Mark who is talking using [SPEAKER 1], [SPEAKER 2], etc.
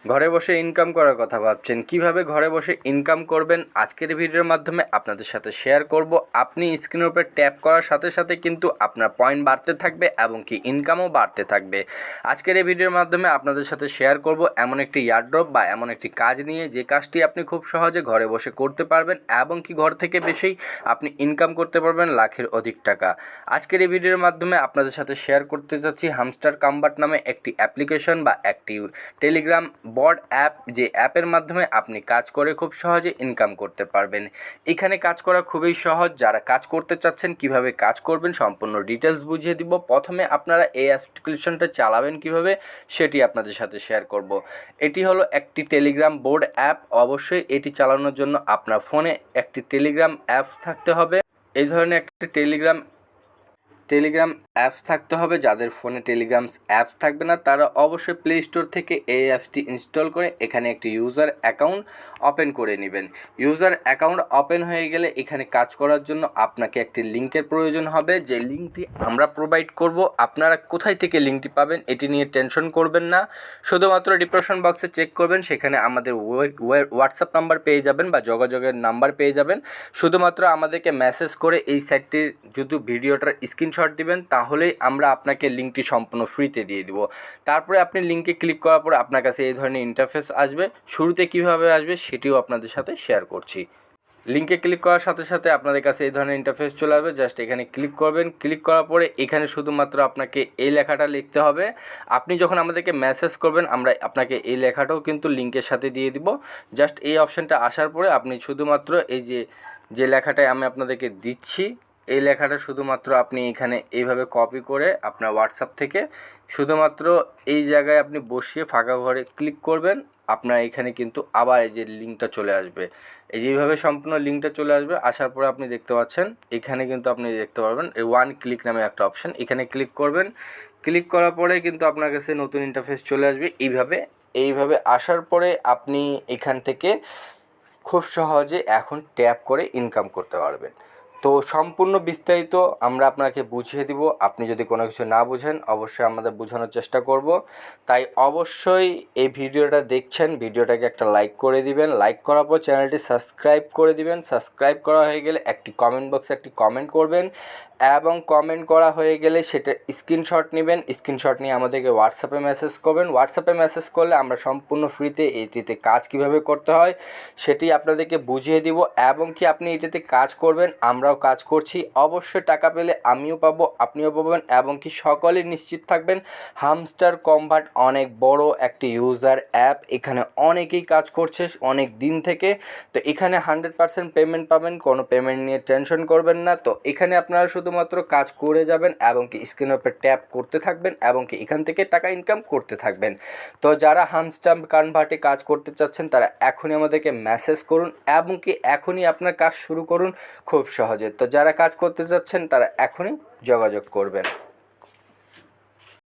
[SPEAKER 1] ঘরে বসে ইনকাম করার কথা ভাবছেন, কিভাবে ঘরে বসে ইনকাম করবেন আজকের এই ভিডিওর মাধ্যমে আপনাদের সাথে শেয়ার করব। আপনি স্ক্রিনের উপরে ট্যাপ করার সাথে সাথে কিন্তু আপনার পয়েন্ট বাড়তে থাকবে এবং কি ইনকামও বাড়তে থাকবে। আজকের এই ভিডিওর মাধ্যমে আপনাদের সাথে শেয়ার করব এমন একটি ইয়ারড্রপ বা এমন একটি কাজ নিয়ে, যে কাজটি আপনি খুব সহজে ঘরে বসে করতে পারবেন এবং কি ঘর থেকে বেশি আপনি ইনকাম করতে পারবেন লাখের অধিক টাকা। আজকের এই ভিডিওর মাধ্যমে আপনাদের সাথে শেয়ার করতে যাচ্ছি হামস্টার কম্বাট নামে একটি অ্যাপ্লিকেশন বা একটি টেলিগ্রাম বট অ্যাপ, যে অ্যাপের মাধ্যমে আপনি কাজ করে খুব সহজে ইনকাম করতে পারবেন। এখানে কাজ করা খুবই সহজ। যারা কাজ করতে চাচ্ছেন কিভাবে কাজ করবেন সম্পূর্ণ ডিটেলস বুঝিয়ে দিব। প্রথমে আপনারা এই অ্যাপ্লিকেশনটা চালাবেন কিভাবে সেটি আপনাদের সাথে শেয়ার করব। এটি হলো একটি টেলিগ্রাম বোর্ড অ্যাপ। অবশ্যই এটি চালানোর জন্য আপনার ফোনে একটি টেলিগ্রাম অ্যাপস থাকতে হবে। এই ধরনের একটি টেলিগ্রাম অ্যাপস থাকতে হবে। যাদের ফোনে টেলিগ্রাম অ্যাপস থাকবে না তারা অবশ্যই প্লে স্টোর থেকে এই অ্যাপসটি ইনস্টল করে এখানে একটি ইউজার অ্যাকাউন্ট ওপেন করে নেবেন। ইউজার অ্যাকাউন্ট ওপেন হয়ে গেলে এখানে কাজ করার জন্য আপনাকে একটি লিঙ্কের প্রয়োজন হবে, যে লিঙ্কটি আমরা প্রোভাইড করব। আপনারা কোথায় থেকে লিঙ্কটি পাবেন এটি নিয়ে টেনশন করবেন না, শুধুমাত্র ডিসক্রিপশন বক্সে চেক করবেন, সেখানে আমাদের হোয়াটসঅ্যাপ নাম্বার পেয়ে যাবেন বা যোগাযোগের নাম্বার পেয়ে যাবেন। শুধুমাত্র আমাদেরকে মেসেজ করে এই সাইটটির যদি ভিডিওটার স্ক্রিনশট দিবেন তাহলেই আমরা আপনাকে লিঙ্কটি সম্পূর্ণ ফ্রিতে দিয়ে দিব। তারপরে আপনি লিঙ্কে ক্লিক করার পর আপনার কাছে এই ধরনের ইন্টারফেস আসবে। শুরুতে কিভাবে আসবে সেটিও আপনাদের সাথে শেয়ার করছি। লিঙ্কে ক্লিক করার সাথে সাথে আপনাদের কাছে এই ধরনের ইন্টারফেস চলে আসবে। জাস্ট এখানে ক্লিক করবেন। ক্লিক করার পরে এখানে শুধুমাত্র আপনাকে এই লেখাটা লিখতে হবে। আপনি যখন আমাদেরকে মেসেজ করবেন আমরা আপনাকে এই লেখাটাও কিন্তু লিঙ্কের সাথে দিয়ে দিব। জাস্ট এই অপশানটা আসার পরে আপনি শুধুমাত্র এই যে লেখাটায় আমি আপনাদেরকে দিচ্ছি, এই লেখাটা শুধুমাত্র আপনি এখানে এইভাবে কপি করে আপনার হোয়াটসঅ্যাপ থেকে শুধুমাত্র এই জায়গায় আপনি বসিয়ে ফাঁকা ঘরে ক্লিক করবেন। আপনার এখানে কিন্তু আবার এই যে লিঙ্কটা চলে আসবে। এই যেভাবে সম্পূর্ণ লিঙ্কটা চলে আসবে, আসার পরে আপনি দেখতে পাচ্ছেন এখানে কিন্তু আপনি দেখতে পারবেন এই ওয়ান ক্লিক নামে একটা অপশান, এখানে ক্লিক করবেন। ক্লিক করার পরে কিন্তু আপনার কাছে নতুন ইন্টারফেস চলে আসবে। এইভাবে আসার পরে আপনি এখান থেকে খুব সহজে এখন ট্যাপ করে ইনকাম করতে পারবেন। তো সম্পূর্ণ বিস্তারিত আমরা আপনাকে বুঝিয়ে দিব। আপনি যদি কোনো কিছু না বুঝেন অবশ্যই আমাদের বোঝানোর চেষ্টা করব। তাই অবশ্যই এই ভিডিওটা দেখছেন, ভিডিওটাকে একটা লাইক করে দিবেন। লাইক করার পর চ্যানেলটি সাবস্ক্রাইব করে দিবেন। সাবস্ক্রাইব করা হয়ে গেলে একটি কমেন্ট বক্সে একটি কমেন্ট করবেন এবং কমেন্ট করা হয়ে গেলে সেটা স্ক্রিনশট নেবেন। স্ক্রিনশট নিয়ে আমাদেরকে হোয়াটসঅ্যাপে মেসেজ করবেন। হোয়াটসঅ্যাপে মেসেজ করলে আমরা সম্পূর্ণ ফ্রিতে এটিতে কাজ কিভাবে করতে হয় সেটি আপনাদেরকে বুঝিয়ে দিব এবং কি আপনি এটিতে কাজ করবেন, আমরাও কাজ করছি। অবশ্যই টাকা পেলে আমিও পাবো, আপনিও পাবেন এবং কি সকলেই নিশ্চিত থাকবেন। হামস্টার কম্বাট অনেক বড় একটি ইউজার অ্যাপ, এখানে অনেকেই কাজ করছে অনেক দিন থেকে। তো এখানে 100% পেমেন্ট পাবেন, কোনো পেমেন্ট নিয়ে টেনশন করবেন না। তো এখানে আপনারা শুধুমাত্র কাজ করে যাবেন এবং কি স্ক্রিনের উপর ট্যাপ করতে থাকবেন এবং কি এখান থেকে টাকা ইনকাম করতে থাকবেন। তো যারা হামস্টার কনভার্টে কাজ করতে চাচ্ছেন তারা এখনই আমাদেরকে মেসেজ করুন এবং কি এখনই আপনার কাজ শুরু করুন খুব সহজে। তো যারা কাজ করতে চাচ্ছেন তারা এখনই যোগাযোগ করবেন।